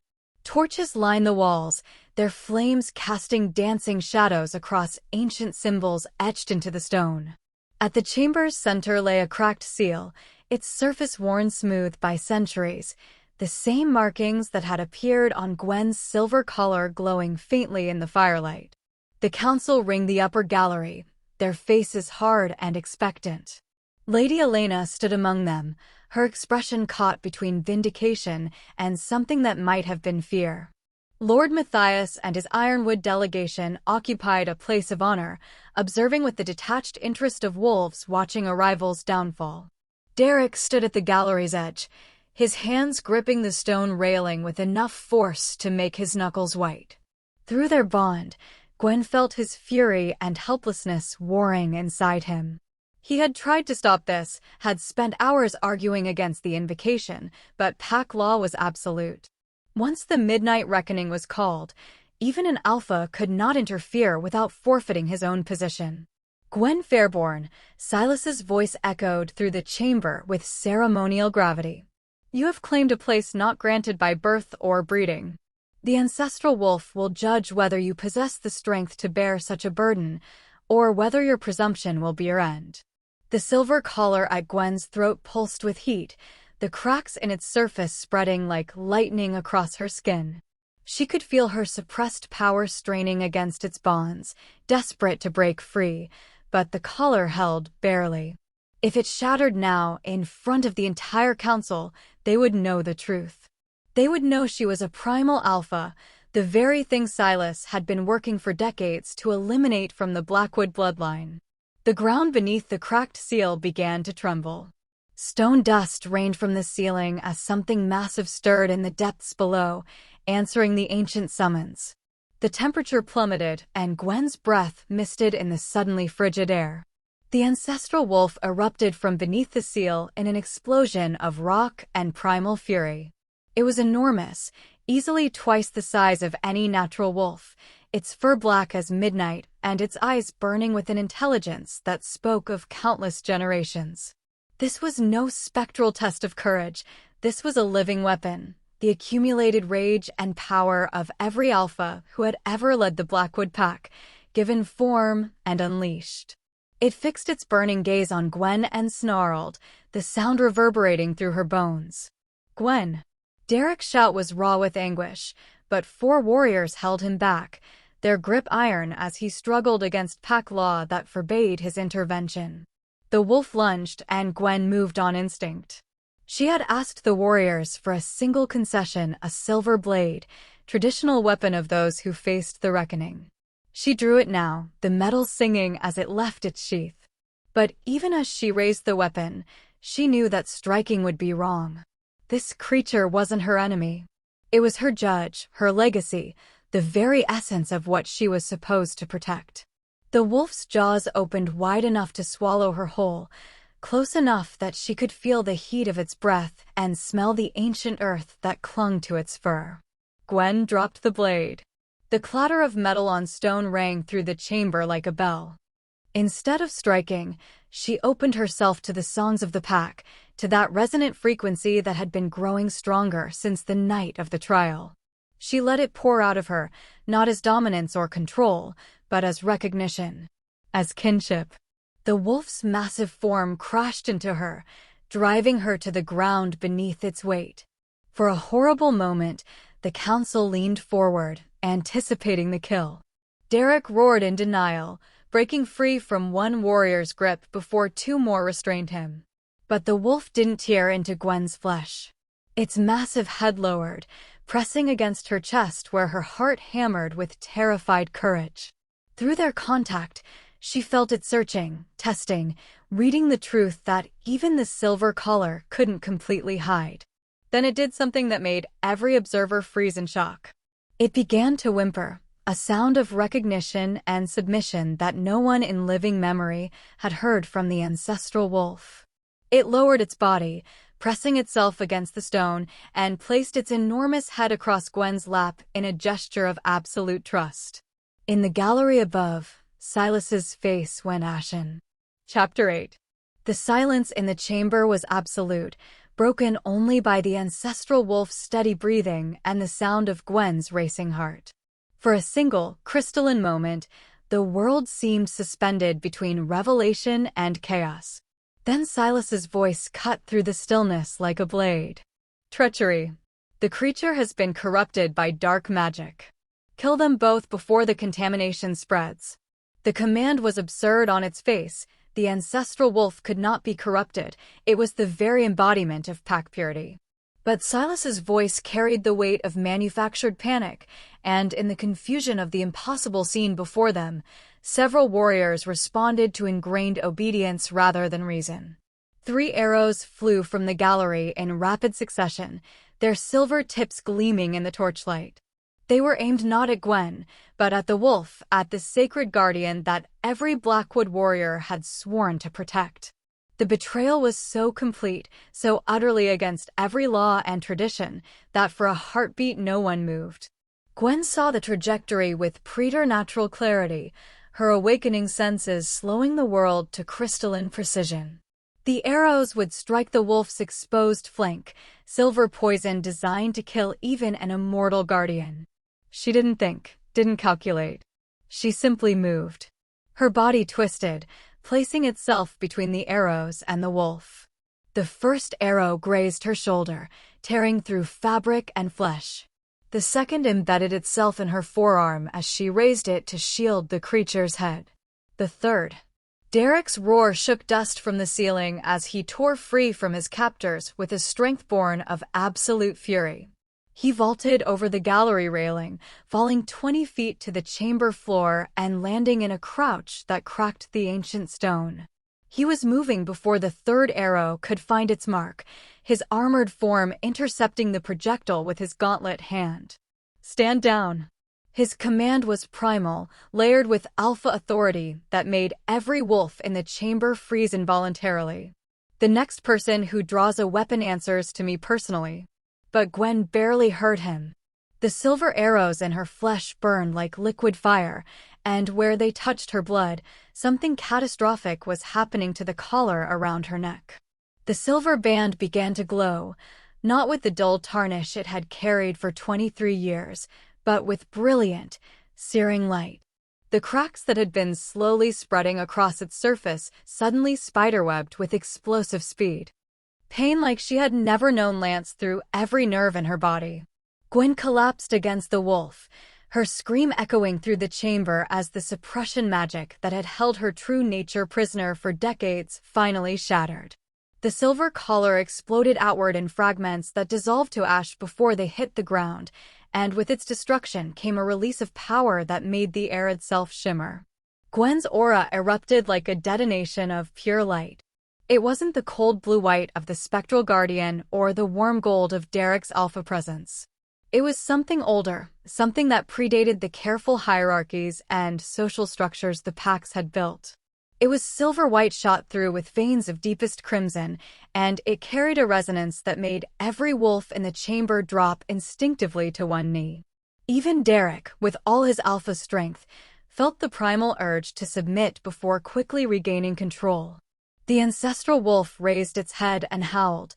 Torches lined the walls, their flames casting dancing shadows across ancient symbols etched into the stone. At the chamber's center lay a cracked seal, its surface worn smooth by centuries, the same markings that had appeared on Gwen's silver collar glowing faintly in the firelight. The council ringed the upper gallery, their faces hard and expectant. Lady Elena stood among them, her expression caught between vindication and something that might have been fear. Lord Matthias and his Ironwood delegation occupied a place of honor, observing with the detached interest of wolves watching a rival's downfall. Derek stood at the gallery's edge, his hands gripping the stone railing with enough force to make his knuckles white. Through their bond, Gwen felt his fury and helplessness warring inside him. He had tried to stop this, had spent hours arguing against the invocation, but pack law was absolute. Once the midnight reckoning was called, even an alpha could not interfere without forfeiting his own position. "Gwen Fairborn," Silas's voice echoed through the chamber with ceremonial gravity. "You have claimed a place not granted by birth or breeding. The ancestral wolf will judge whether you possess the strength to bear such a burden, or whether your presumption will be your end." The silver collar at Gwen's throat pulsed with heat, the cracks in its surface spreading like lightning across her skin. She could feel her suppressed power straining against its bonds, desperate to break free, but the collar held barely. If it shattered now, in front of the entire council, they would know the truth. They would know she was a primal alpha, the very thing Silas had been working for decades to eliminate from the Blackwood bloodline. The ground beneath the cracked seal began to tremble. Stone dust rained from the ceiling as something massive stirred in the depths below, answering the ancient summons. The temperature plummeted, and Gwen's breath misted in the suddenly frigid air. The ancestral wolf erupted from beneath the seal in an explosion of rock and primal fury. It was enormous, easily twice the size of any natural wolf, its fur black as midnight and its eyes burning with an intelligence that spoke of countless generations. This was no spectral test of courage, this was a living weapon, the accumulated rage and power of every alpha who had ever led the Blackwood pack, given form and unleashed. It fixed its burning gaze on Gwen and snarled, the sound reverberating through her bones. "Gwen!" Derek's shout was raw with anguish, but 4 warriors held him back, their grip iron as he struggled against pack law that forbade his intervention. The wolf lunged, and Gwen moved on instinct. She had asked the warriors for a single concession, a silver blade, traditional weapon of those who faced the reckoning. She drew it now, the metal singing as it left its sheath. But even as she raised the weapon, she knew that striking would be wrong. This creature wasn't her enemy. It was her judge, her legacy, the very essence of what she was supposed to protect. The wolf's jaws opened wide enough to swallow her whole, close enough that she could feel the heat of its breath and smell the ancient earth that clung to its fur. Gwen dropped the blade. The clatter of metal on stone rang through the chamber like a bell. Instead of striking, she opened herself to the songs of the pack, to that resonant frequency that had been growing stronger since the night of the trial. She let it pour out of her, not as dominance or control, but as recognition, as kinship. The wolf's massive form crashed into her, driving her to the ground beneath its weight. For a horrible moment, the council leaned forward, anticipating the kill. Derek roared in denial, breaking free from one warrior's grip before 2 more restrained him. But the wolf didn't tear into Gwen's flesh. Its massive head lowered, pressing against her chest where her heart hammered with terrified courage. Through their contact, she felt it searching, testing, reading the truth that even the silver collar couldn't completely hide. Then it did something that made every observer freeze in shock. It began to whimper, a sound of recognition and submission that no one in living memory had heard from the ancestral wolf. It lowered its body, pressing itself against the stone, and placed its enormous head across Gwen's lap in a gesture of absolute trust. In the gallery above, Silas's face went ashen. Chapter 8. The silence in the chamber was absolute, broken only by the ancestral wolf's steady breathing and the sound of Gwen's racing heart. For a single, crystalline moment, the world seemed suspended between revelation and chaos. Then Silas's voice cut through the stillness like a blade. "Treachery. The creature has been corrupted by dark magic. Kill them both before the contamination spreads." The command was absurd on its face. The ancestral wolf could not be corrupted. It was the very embodiment of pack purity. But Silas's voice carried the weight of manufactured panic, and in the confusion of the impossible scene before them, several warriors responded to ingrained obedience rather than reason. 3 arrows flew from the gallery in rapid succession, their silver tips gleaming in the torchlight. They were aimed not at Gwen, but at the wolf, at the sacred guardian that every Blackwood warrior had sworn to protect. The betrayal was so complete, so utterly against every law and tradition, that for a heartbeat no one moved. Gwen saw the trajectory with preternatural clarity, her awakening senses slowing the world to crystalline precision. The arrows would strike the wolf's exposed flank, silver poison designed to kill even an immortal guardian. She didn't think, didn't calculate. She simply moved. Her body twisted, placing itself between the arrows and the wolf. The first arrow grazed her shoulder, tearing through fabric and flesh. The second embedded itself in her forearm as she raised it to shield the creature's head. The third. Derek's roar shook dust from the ceiling as he tore free from his captors with a strength born of absolute fury. He vaulted over the gallery railing, falling 20 feet to the chamber floor and landing in a crouch that cracked the ancient stone. He was moving before the third arrow could find its mark, his armored form intercepting the projectile with his gauntlet hand. "Stand down." His command was primal, layered with alpha authority that made every wolf in the chamber freeze involuntarily. "The next person who draws a weapon answers to me personally." But Gwen barely heard him. The silver arrows in her flesh burned like liquid fire, and where they touched her blood, something catastrophic was happening to the collar around her neck. The silver band began to glow, not with the dull tarnish it had carried for 23 years, but with brilliant, searing light. The cracks that had been slowly spreading across its surface suddenly spiderwebbed with explosive speed. Pain like she had never known lanced through every nerve in her body. Gwen collapsed against the wolf, her scream echoing through the chamber as the suppression magic that had held her true nature prisoner for decades finally shattered. The silver collar exploded outward in fragments that dissolved to ash before they hit the ground, and with its destruction came a release of power that made the air itself shimmer. Gwen's aura erupted like a detonation of pure light. It wasn't the cold blue-white of the spectral guardian or the warm gold of Derek's alpha presence. It was something older, something that predated the careful hierarchies and social structures the packs had built. It was silver-white shot through with veins of deepest crimson, and it carried a resonance that made every wolf in the chamber drop instinctively to one knee. Even Derek, with all his alpha strength, felt the primal urge to submit before quickly regaining control. The ancestral wolf raised its head and howled,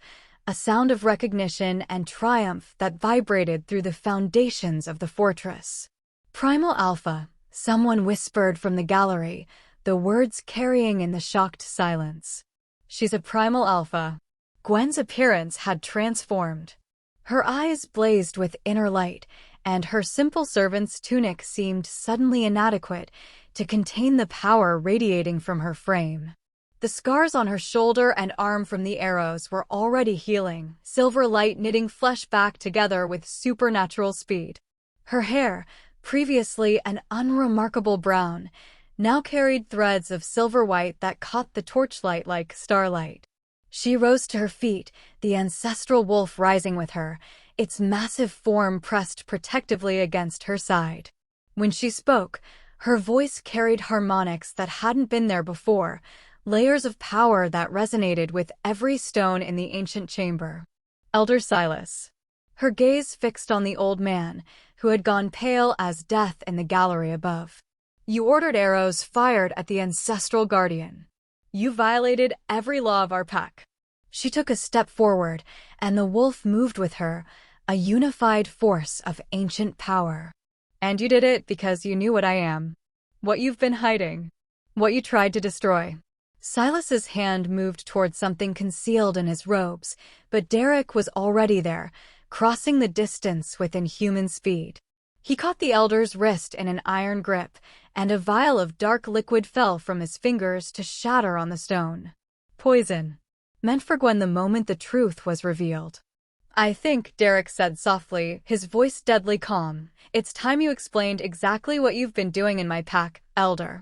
a sound of recognition and triumph that vibrated through the foundations of the fortress. "Primal Alpha," someone whispered from the gallery, the words carrying in the shocked silence. "She's a primal alpha." Gwen's appearance had transformed. Her eyes blazed with inner light, and her simple servant's tunic seemed suddenly inadequate to contain the power radiating from her frame. The scars on her shoulder and arm from the arrows were already healing, silver light knitting flesh back together with supernatural speed. Her hair, previously an unremarkable brown, now carried threads of silver white that caught the torchlight like starlight. She rose to her feet, the ancestral wolf rising with her, its massive form pressed protectively against her side. When she spoke, her voice carried harmonics that hadn't been there before, layers of power that resonated with every stone in the ancient chamber. "Elder Silas." Her gaze fixed on the old man, who had gone pale as death in the gallery above. "You ordered arrows fired at the ancestral guardian. You violated every law of our pack." She took a step forward, and the wolf moved with her, a unified force of ancient power. "And you did it because you knew what I am. What you've been hiding. What you tried to destroy." Silas's hand moved toward something concealed in his robes, but Derek was already there, crossing the distance with inhuman speed. He caught the elder's wrist in an iron grip, and a vial of dark liquid fell from his fingers to shatter on the stone. Poison. Meant for Gwen the moment the truth was revealed. "I think," Derek said softly, his voice deadly calm, "it's time you explained exactly what you've been doing in my pack, Elder."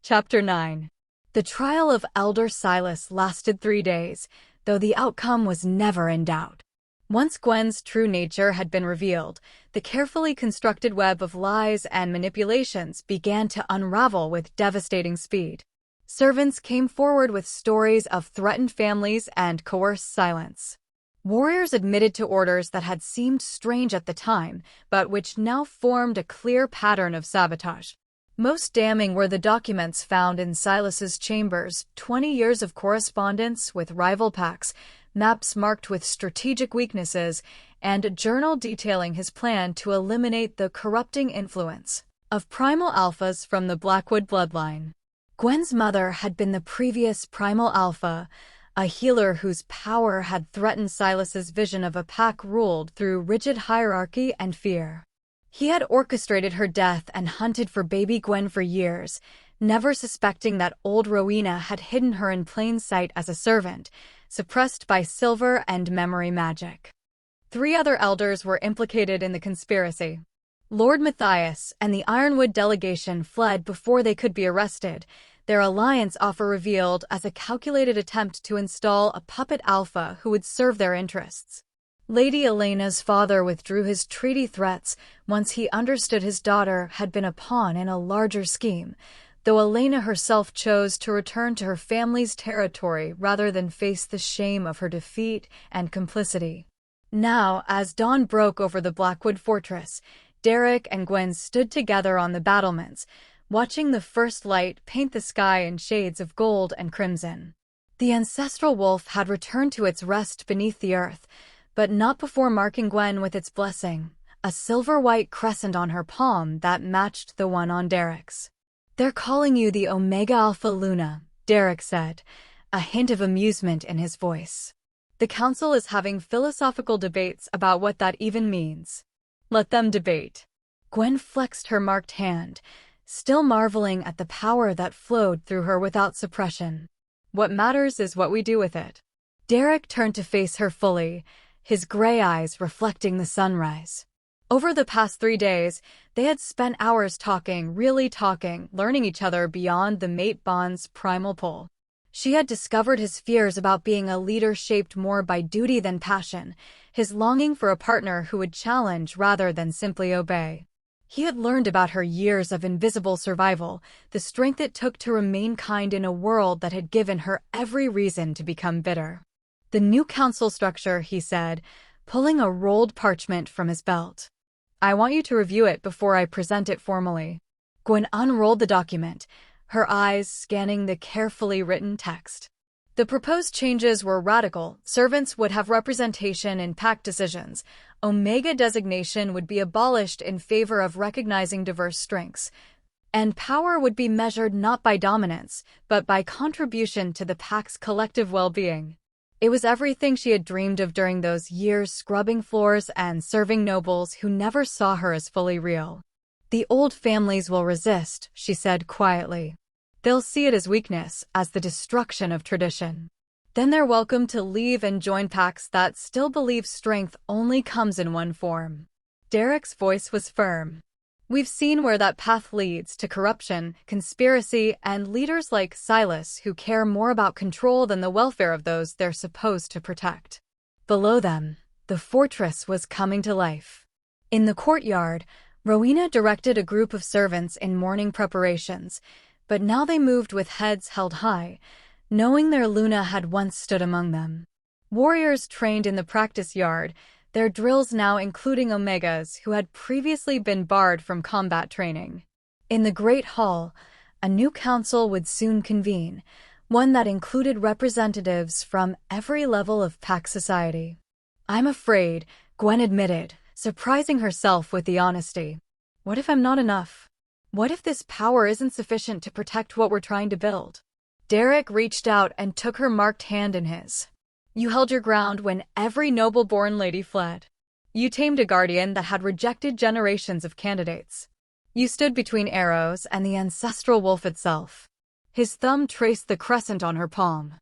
Chapter 9. The trial of Elder Silas lasted 3 days, though the outcome was never in doubt. Once Gwen's true nature had been revealed, the carefully constructed web of lies and manipulations began to unravel with devastating speed. Servants came forward with stories of threatened families and coerced silence. Warriors admitted to orders that had seemed strange at the time, but which now formed a clear pattern of sabotage. Most damning were the documents found in Silas's chambers, 20 years of correspondence with rival packs, maps marked with strategic weaknesses, and a journal detailing his plan to eliminate the corrupting influence of primal alphas from the Blackwood bloodline. Gwen's mother had been the previous primal alpha, a healer whose power had threatened Silas's vision of a pack ruled through rigid hierarchy and fear. He had orchestrated her death and hunted for baby Gwen for years, never suspecting that old Rowena had hidden her in plain sight as a servant, suppressed by silver and memory magic. 3 other elders were implicated in the conspiracy. Lord Matthias and the Ironwood delegation fled before they could be arrested, their alliance offer revealed as a calculated attempt to install a puppet alpha who would serve their interests. Lady Elena's father withdrew his treaty threats once he understood his daughter had been a pawn in a larger scheme, though Elena herself chose to return to her family's territory rather than face the shame of her defeat and complicity. Now, as dawn broke over the Blackwood fortress, Derek and Gwen stood together on the battlements, watching the first light paint the sky in shades of gold and crimson. The ancestral wolf had returned to its rest beneath the earth, but not before marking Gwen with its blessing, a silver-white crescent on her palm that matched the one on Derek's. "They're calling you the Omega Alpha Luna," Derek said, a hint of amusement in his voice. "The council is having philosophical debates about what that even means." "Let them debate." Gwen flexed her marked hand, still marveling at the power that flowed through her without suppression. "What matters is what we do with it." Derek turned to face her fully, his gray eyes reflecting the sunrise. Over the past 3 days, they had spent hours talking, really talking, learning each other beyond the mate bond's primal pull. She had discovered his fears about being a leader shaped more by duty than passion, his longing for a partner who would challenge rather than simply obey. He had learned about her years of invisible survival, the strength it took to remain kind in a world that had given her every reason to become bitter. "The new council structure," he said, pulling a rolled parchment from his belt. "I want you to review it before I present it formally." Gwen unrolled the document, her eyes scanning the carefully written text. The proposed changes were radical. Servants would have representation in pack decisions. Omega designation would be abolished in favor of recognizing diverse strengths. And power would be measured not by dominance, but by contribution to the pack's collective well-being. It was everything she had dreamed of during those years scrubbing floors and serving nobles who never saw her as fully real. "The old families will resist," she said quietly. "They'll see it as weakness, as the destruction of tradition. Then they're welcome to leave and join packs that still believe strength only comes in one form." Derek's voice was firm. "We've seen where that path leads, to corruption, conspiracy, and leaders like Silas who care more about control than the welfare of those they're supposed to protect." Below them, the fortress was coming to life. In the courtyard, Rowena directed a group of servants in morning preparations, but now they moved with heads held high, knowing their Luna had once stood among them. Warriors trained in the practice yard, their drills now including Omegas who had previously been barred from combat training. In the Great Hall, a new council would soon convene, one that included representatives from every level of pack society. "I'm afraid," Gwen admitted, surprising herself with the honesty. "What if I'm not enough? What if this power isn't sufficient to protect what we're trying to build?" Derek reached out and took her marked hand in his. "You held your ground when every noble-born lady fled. You tamed a guardian that had rejected generations of candidates. You stood between arrows and the ancestral wolf itself." His thumb traced the crescent on her palm.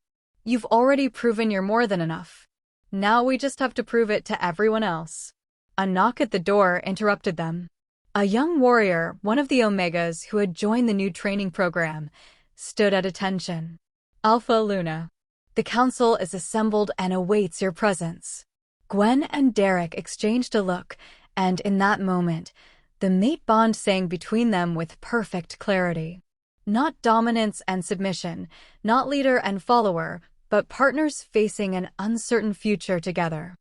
"You've already proven you're more than enough. Now we just have to prove it to everyone else." A knock at the door interrupted them. A young warrior, one of the Omegas who had joined the new training program, stood at attention. Alpha Luna. The council is assembled and awaits your presence. Gwen and Derek exchanged a look, and in that moment, the mate bond sang between them with perfect clarity. Not dominance and submission, not leader and follower, but partners facing an uncertain future together.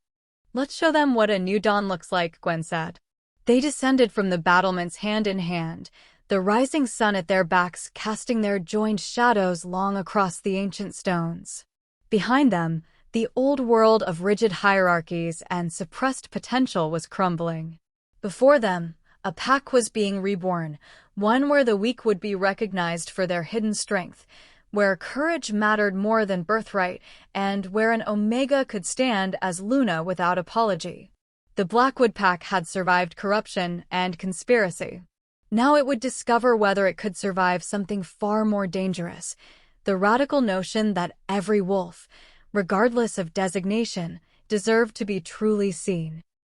Let's show them what a new dawn looks like, Gwen said. They descended from the battlements hand in hand, the rising sun at their backs casting their joined shadows long across the ancient stones. Behind them, the old world of rigid hierarchies and suppressed potential was crumbling. Before them, a pack was being reborn, one where the weak would be recognized for their hidden strength, where courage mattered more than birthright, and where an Omega could stand as Luna without apology. The Blackwood Pack had survived corruption and conspiracy. Now it would discover whether it could survive something far more dangerous, the radical notion that every wolf, regardless of designation, deserved to be truly seen.